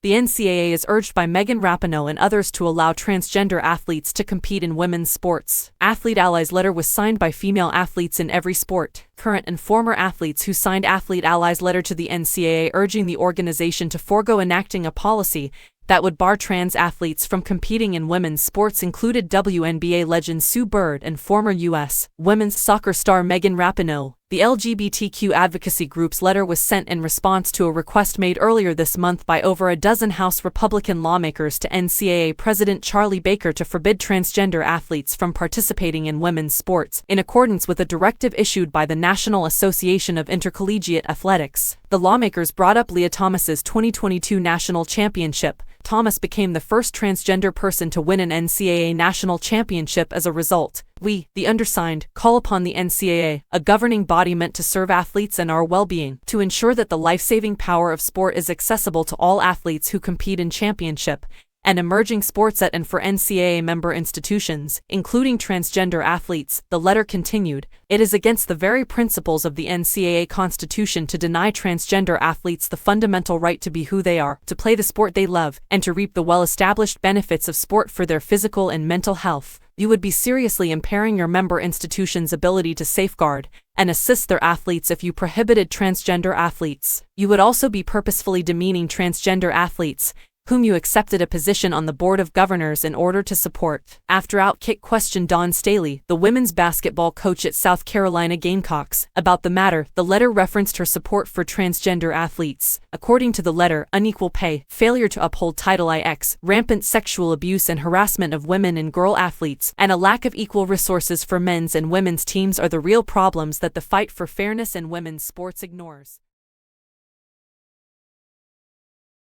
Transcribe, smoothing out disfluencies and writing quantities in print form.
The NCAA is urged by Megan Rapinoe and others to allow transgender athletes to compete in women's sports. Athlete Allies letter was signed by female athletes in every sport. Current and former athletes who signed Athlete Allies letter to the NCAA urging the organization to forego enacting a policy that would bar trans athletes from competing in women's sports included WNBA legend Sue Bird and former U.S. women's soccer star Megan Rapinoe. The LGBTQ advocacy group's letter was sent in response to a request made earlier this month by over a dozen House Republican lawmakers to NCAA President Charlie Baker to forbid transgender athletes from participating in women's sports, in accordance with a directive issued by the National Association of Intercollegiate Athletics. The lawmakers brought up Leah Thomas's 2022 national championship. Thomas became the first transgender person to win an NCAA national championship as a result. We, the undersigned, call upon the NCAA, a governing body meant to serve athletes and our well-being, to ensure that the life-saving power of sport is accessible to all athletes who compete in championship and emerging sports at and for NCAA member institutions, including transgender athletes. The letter continued, "It is against the very principles of the NCAA Constitution to deny transgender athletes the fundamental right to be who they are, to play the sport they love, and to reap the well-established benefits of sport for their physical and mental health. You would be seriously impairing your member institution's ability to safeguard and assist their athletes if you prohibited transgender athletes. You would also be purposefully demeaning transgender athletes, whom you accepted a position on the Board of Governors in order to support." After Outkick questioned Dawn Staley, the women's basketball coach at South Carolina Gamecocks, about the matter, the letter referenced her support for transgender athletes. According to the letter, unequal pay, failure to uphold Title IX, rampant sexual abuse and harassment of women and girl athletes, and a lack of equal resources for men's and women's teams are the real problems that the fight for fairness in women's sports ignores.